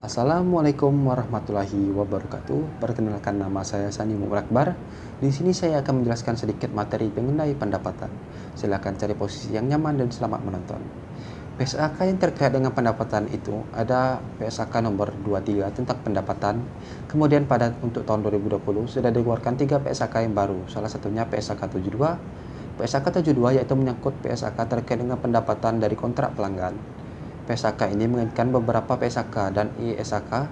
Assalamualaikum warahmatullahi wabarakatuh. Perkenalkan, nama saya Sani Mubarakbar. Di sini saya akan menjelaskan sedikit materi mengenai pendapatan. Silakan cari posisi yang nyaman dan selamat menonton. PSAK yang terkait dengan pendapatan itu ada PSAK nomor 23 tentang pendapatan. Kemudian untuk tahun 2020 sudah dikeluarkan 3 PSAK yang baru. Salah satunya PSAK 72. PSAK 72 yaitu menyangkut PSAK terkait dengan pendapatan dari kontrak pelanggan. PSAK ini mengaitkan beberapa PSAK dan ISAK.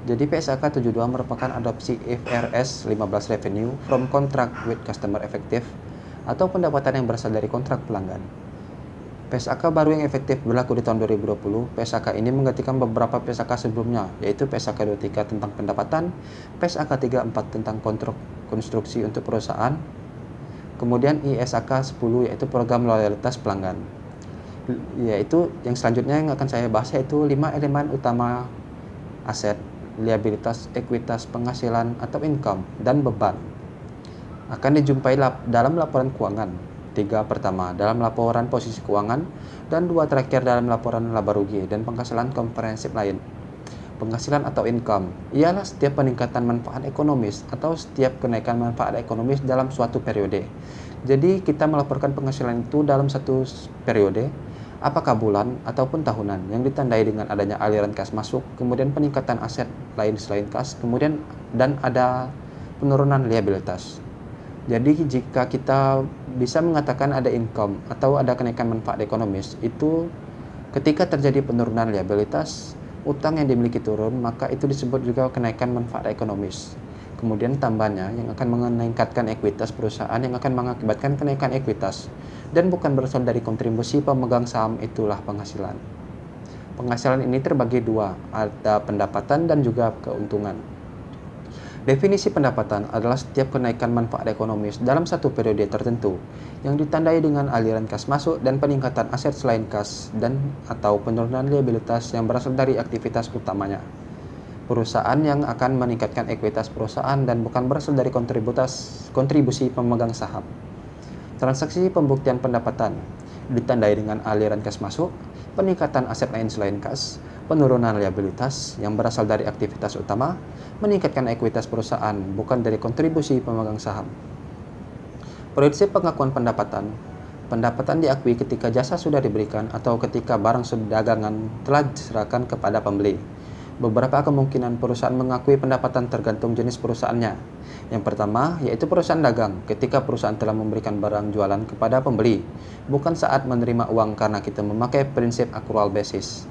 Jadi PSAK 72 merupakan adopsi IFRS 15 Revenue from Contract with Customer Effective atau pendapatan yang berasal dari kontrak pelanggan. PSAK baru yang efektif berlaku di tahun 2020. PSAK ini menggantikan beberapa PSAK sebelumnya, yaitu PSAK 23 tentang pendapatan, PSAK 34 tentang konstruksi untuk perusahaan, kemudian ISAK 10 yaitu program loyalitas pelanggan. Yaitu yang selanjutnya yang akan saya bahas yaitu 5 elemen utama aset, liabilitas, ekuitas, penghasilan atau income, dan beban. Akan dijumpai dalam laporan keuangan. 3 pertama dalam laporan posisi keuangan, dan 2 terakhir dalam laporan laba rugi dan penghasilan komprehensif lain. Penghasilan atau income ialah setiap peningkatan manfaat ekonomis atau setiap kenaikan manfaat ekonomis dalam suatu periode. Jadi kita melaporkan penghasilan itu dalam satu periode, apakah bulan ataupun tahunan, yang ditandai dengan adanya aliran kas masuk, kemudian peningkatan aset lain selain kas, kemudian dan ada penurunan liabilitas. Jadi jika kita bisa mengatakan ada income atau ada kenaikan manfaat ekonomis, itu ketika terjadi penurunan liabilitas, utang yang dimiliki turun, maka itu disebut juga kenaikan manfaat ekonomis. Kemudian tambahnya yang akan meningkatkan ekuitas perusahaan yang akan mengakibatkan kenaikan ekuitas, dan bukan berasal dari kontribusi pemegang saham, itulah penghasilan. Penghasilan ini terbagi dua, ada pendapatan dan juga keuntungan. Definisi pendapatan adalah setiap kenaikan manfaat ekonomis dalam satu periode tertentu yang ditandai dengan aliran kas masuk dan peningkatan aset selain kas dan atau penurunan liabilitas yang berasal dari aktivitas utamanya perusahaan yang akan meningkatkan ekuitas perusahaan dan bukan berasal dari kontribusi pemegang saham. Transaksi pembuktian pendapatan ditandai dengan aliran kas masuk, peningkatan aset lain selain kas, penurunan liabilitas yang berasal dari aktivitas utama, meningkatkan ekuitas perusahaan bukan dari kontribusi pemegang saham. Prinsip pengakuan pendapatan. Pendapatan diakui ketika jasa sudah diberikan atau ketika barang dagangan telah diserahkan kepada pembeli. Beberapa kemungkinan perusahaan mengakui pendapatan tergantung jenis perusahaannya. Yang pertama, yaitu perusahaan dagang, ketika perusahaan telah memberikan barang jualan kepada pembeli, bukan saat menerima uang karena kita memakai prinsip accrual basis.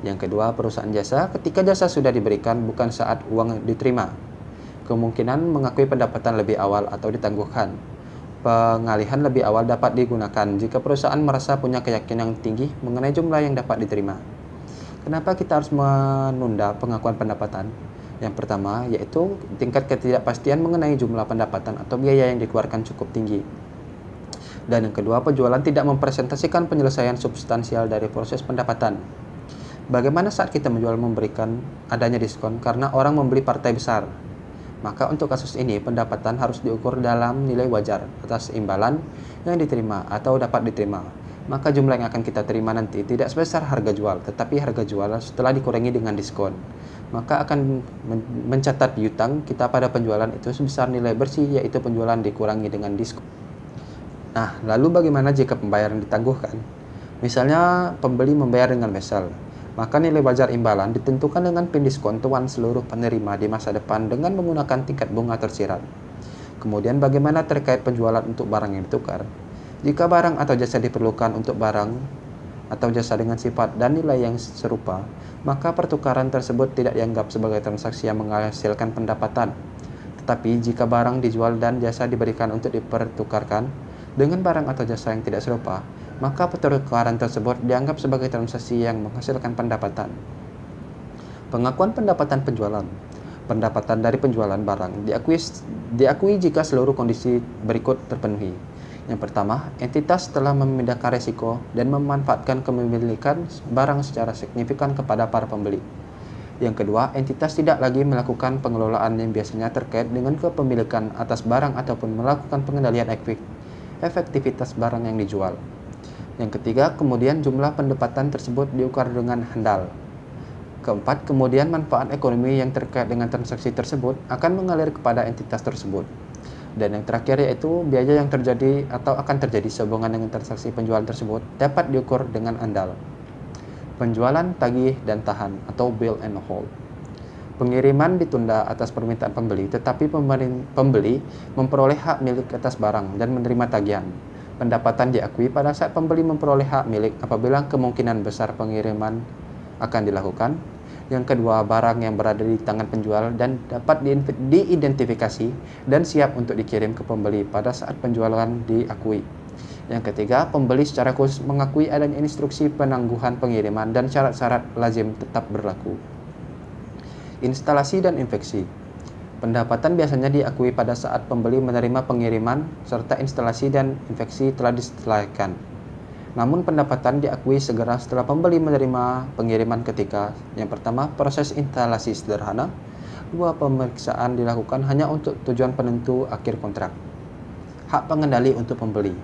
Yang kedua, perusahaan jasa, ketika jasa sudah diberikan, bukan saat uang diterima. Kemungkinan mengakui pendapatan lebih awal atau ditangguhkan. Pengalihan lebih awal dapat digunakan jika perusahaan merasa punya keyakinan yang tinggi mengenai jumlah yang dapat diterima. Kenapa kita harus menunda pengakuan pendapatan? Yang pertama, yaitu tingkat ketidakpastian mengenai jumlah pendapatan atau biaya yang dikeluarkan cukup tinggi. Dan yang kedua, penjualan tidak mempresentasikan penyelesaian substansial dari proses pendapatan. Bagaimana saat kita menjual memberikan adanya diskon karena orang membeli partai besar? Maka untuk kasus ini, pendapatan harus diukur dalam nilai wajar atas imbalan yang diterima atau dapat diterima. Maka jumlah yang akan kita terima nanti tidak sebesar harga jual, tetapi harga jual setelah dikurangi dengan diskon. Maka akan mencatat piutang kita pada penjualan itu sebesar nilai bersih, yaitu penjualan dikurangi dengan diskon. Nah, lalu bagaimana jika pembayaran ditangguhkan? Misalnya pembeli membayar dengan wesel, maka nilai wajar imbalan ditentukan dengan pendiskontuan seluruh penerima di masa depan dengan menggunakan tingkat bunga tersirat. Kemudian bagaimana terkait penjualan untuk barang yang ditukar? Jika barang atau jasa diperlukan untuk barang atau jasa dengan sifat dan nilai yang serupa, maka pertukaran tersebut tidak dianggap sebagai transaksi yang menghasilkan pendapatan. Tetapi jika barang dijual dan jasa diberikan untuk dipertukarkan dengan barang atau jasa yang tidak serupa, maka pertukaran tersebut dianggap sebagai transaksi yang menghasilkan pendapatan. Pengakuan pendapatan penjualan. Pendapatan dari penjualan barang diakui jika seluruh kondisi berikut terpenuhi. Yang pertama, entitas telah memindahkan resiko dan memanfaatkan kepemilikan barang secara signifikan kepada para pembeli. Yang kedua, entitas tidak lagi melakukan pengelolaan yang biasanya terkait dengan kepemilikan atas barang ataupun melakukan pengendalian efektivitas barang yang dijual. Yang ketiga, kemudian jumlah pendapatan tersebut diukar dengan handal. Keempat, kemudian manfaat ekonomi yang terkait dengan transaksi tersebut akan mengalir kepada entitas tersebut. Dan yang terakhir yaitu biaya yang terjadi atau akan terjadi sehubungan dengan transaksi penjualan tersebut dapat diukur dengan andal. Penjualan tagih dan tahan atau bill and hold. Pengiriman ditunda atas permintaan pembeli, tetapi pembeli memperoleh hak milik atas barang dan menerima tagihan. Pendapatan diakui pada saat pembeli memperoleh hak milik apabila kemungkinan besar pengiriman akan dilakukan. Yang kedua, barang yang berada di tangan penjual dan dapat diidentifikasi dan siap untuk dikirim ke pembeli pada saat penjualan diakui. Yang ketiga, pembeli secara khusus mengakui adanya instruksi penangguhan pengiriman dan syarat-syarat lazim tetap berlaku. Instalasi dan infeksi. Pendapatan biasanya diakui pada saat pembeli menerima pengiriman serta instalasi dan infeksi telah diselesaikan. Namun pendapatan diakui segera setelah pembeli menerima pengiriman ketika yang pertama, proses instalasi sederhana. Dua, pemeriksaan dilakukan hanya untuk tujuan penentu akhir kontrak. Hak pengendali untuk pembeli.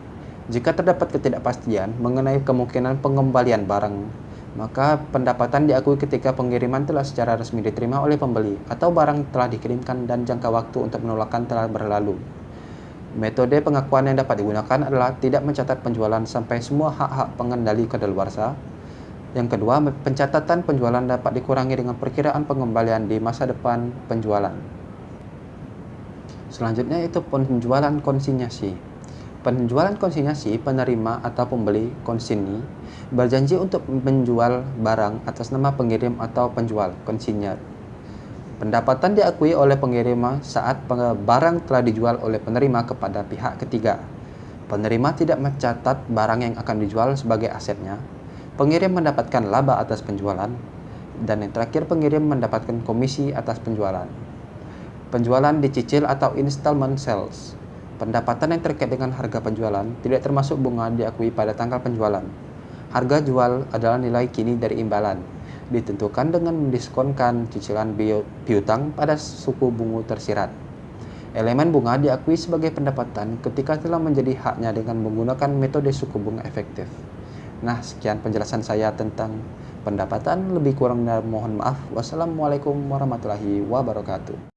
Jika terdapat ketidakpastian mengenai kemungkinan pengembalian barang, maka pendapatan diakui ketika pengiriman telah secara resmi diterima oleh pembeli atau barang telah dikirimkan dan jangka waktu untuk penolakan telah berlalu. Metode pengakuan yang dapat digunakan adalah tidak mencatat penjualan sampai semua hak-hak pengendali kadaluarsa. Yang kedua, pencatatan penjualan dapat dikurangi dengan perkiraan pengembalian di masa depan penjualan. Selanjutnya itu penjualan konsinyasi. Penjualan konsinyasi, penerima atau pembeli konsini berjanji untuk menjual barang atas nama pengirim atau penjual konsinyat. Pendapatan diakui oleh pengirim saat barang telah dijual oleh penerima kepada pihak ketiga. Penerima tidak mencatat barang yang akan dijual sebagai asetnya. Pengirim mendapatkan laba atas penjualan. Dan yang terakhir, pengirim mendapatkan komisi atas penjualan. Penjualan dicicil atau installment sales. Pendapatan yang terkait dengan harga penjualan tidak termasuk bunga diakui pada tanggal penjualan. Harga jual adalah nilai kini dari imbalan, ditentukan dengan mendiskonkan cicilan piutang pada suku bunga tersirat. Elemen bunga diakui sebagai pendapatan ketika telah menjadi haknya dengan menggunakan metode suku bunga efektif. Nah, sekian penjelasan saya tentang pendapatan. Lebih kurang dan mohon maaf. Wassalamualaikum warahmatullahi wabarakatuh.